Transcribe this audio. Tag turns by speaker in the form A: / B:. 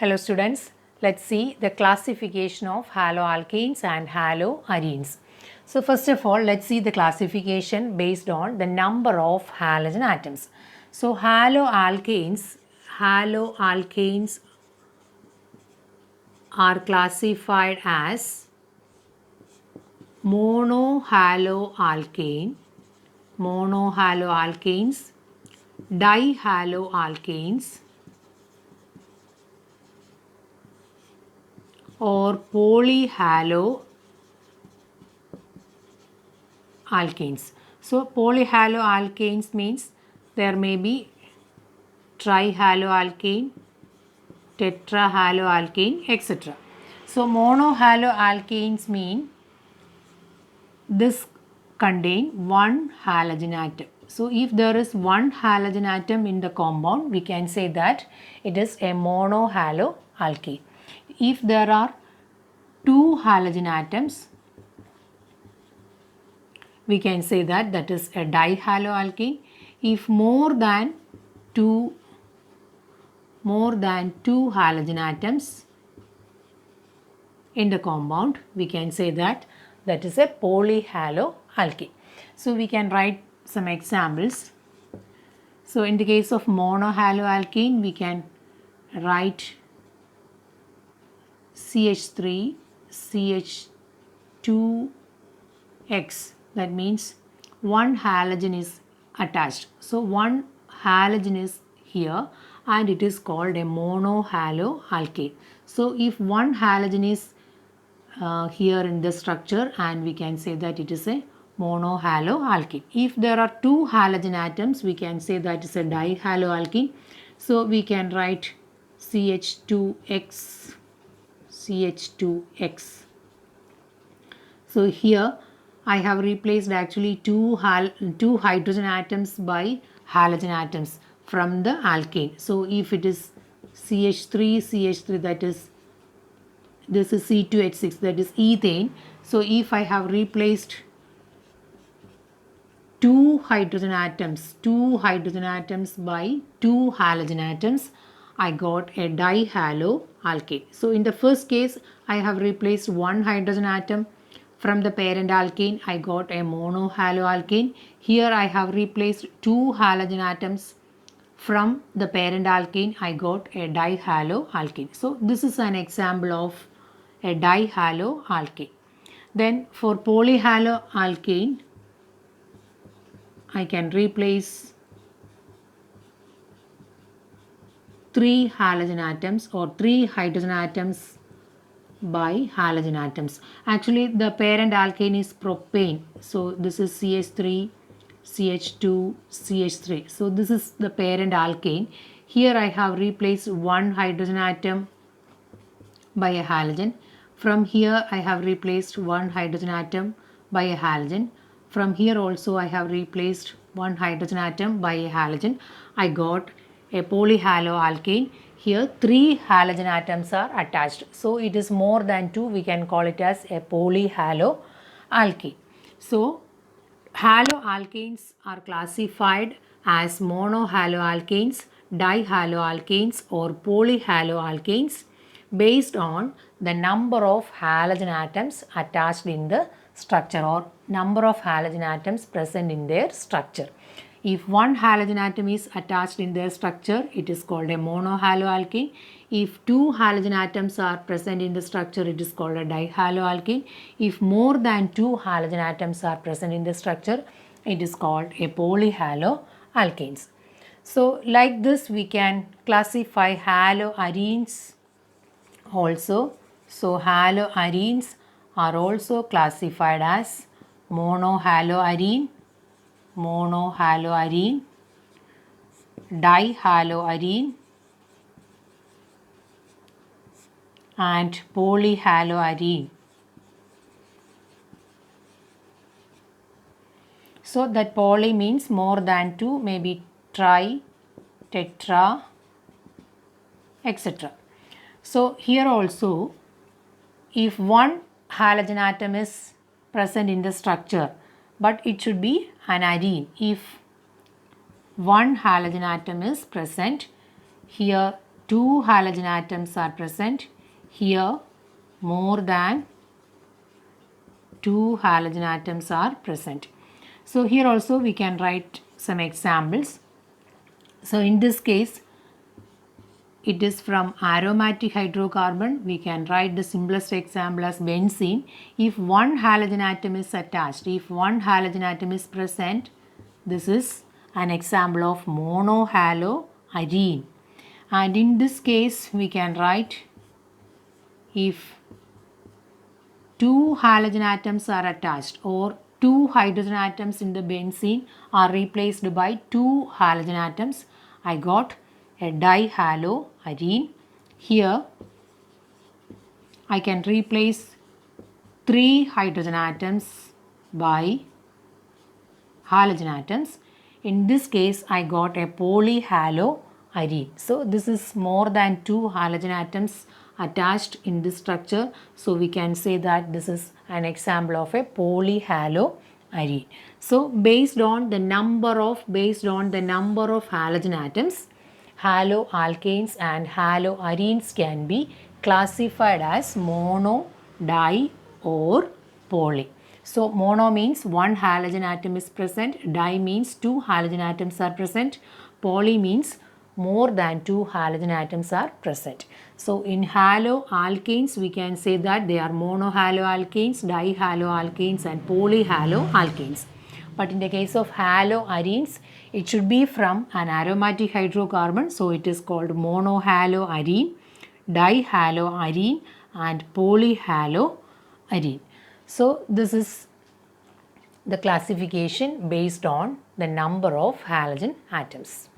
A: Hello students, let's see the classification of haloalkanes and haloarenes. So first of all, let's see the classification based on the number of halogen atoms. So haloalkanes are classified as monohaloalkane, dihaloalkanes, or polyhaloalkanes. So polyhaloalkanes means there may be trihaloalkane, tetrahaloalkane, etc. So monohaloalkanes mean this contain one halogen atom. So if there is one halogen atom in the compound, we can say that it is a monohaloalkane. If there are two halogen atoms, we can say that that is a dihaloalkane. If more than two halogen atoms in the compound, we can say that that is a polyhaloalkane. So we can write some examples. So in the case of monohaloalkane, we can write CH3, CH2X. That means one halogen is attached. So one halogen is here and it is called a monohaloalkane. So if one halogen is here in the structure, and we can say that it is a monohaloalkane. If there are two halogen atoms, we can say that is a dihaloalkane. So we can write CH2X. So here I have replaced actually two hydrogen atoms by halogen atoms from the alkane. So if it is CH3, that is, this is C2H6, that is ethane. So if I have replaced two hydrogen atoms by two halogen atoms, I got a dihaloalkane. So in the first case, I have replaced one hydrogen atom from the parent alkane, I got a monohaloalkane. Here I have replaced two halogen atoms from the parent alkane, I got a dihaloalkane. So this is an example of a dihaloalkane. Then for polyhaloalkane, I can replace three halogen atoms or three hydrogen atoms by halogen atoms. Actually the parent alkane is propane. So this is CH3, CH2, CH3. So this is the parent alkane. Here I have replaced one hydrogen atom by a halogen. From here I have replaced one hydrogen atom by a halogen. From here also I have replaced one hydrogen atom by a halogen. I got a polyhaloalkane. Here three halogen atoms are attached. So it is more than two, we can call it as a polyhaloalkane. So haloalkanes are classified as monohaloalkanes, dihaloalkanes, or polyhaloalkanes based on the number of halogen atoms attached in the structure or number of halogen atoms present in their structure. If one halogen atom is attached in their structure, it is called a monohaloalkane. If two halogen atoms are present in the structure, it is called a dihaloalkane. If more than two halogen atoms are present in the structure, it is called a polyhaloalkanes. So like this we can classify haloarenes also. So haloarenes are also classified as monohaloarene, dihaloarene, and polyhaloarene. So that poly means more than two, maybe tri, tetra, etc. So here also, if one halogen atom is present in the structure, but it should be an arene. If one halogen atom is present, here 2 halogen atoms are present. Here more than 2 halogen atoms are present. So here also we can write some examples. So in this case, it is from aromatic hydrocarbon. We can write the simplest example as benzene. If one halogen atom is attached, if one halogen atom is present, this is an example of monohaloarene. And in this case, we can write if 2 halogen atoms are attached or 2 hydrogen atoms in the benzene are replaced by 2 halogen atoms, I got a dihaloarene. Here I can replace 3 hydrogen atoms by halogen atoms. In this case, I got a polyhaloarene. So this is more than 2 halogen atoms attached in this structure. So we can say that this is an example of a polyhaloarene. So based on the number of halogen atoms, haloalkanes and haloarenes can be classified as mono, di or poly. So mono means one halogen atom is present, di means 2 halogen atoms are present, poly means more than 2 halogen atoms are present. So in haloalkanes we can say that they are monohaloalkanes, dihaloalkanes and polyhaloalkanes. But in the case of haloarenes, it should be from an aromatic hydrocarbon. So it is called monohaloarene, dihaloarene and polyhaloarene. So this is the classification based on the number of halogen atoms.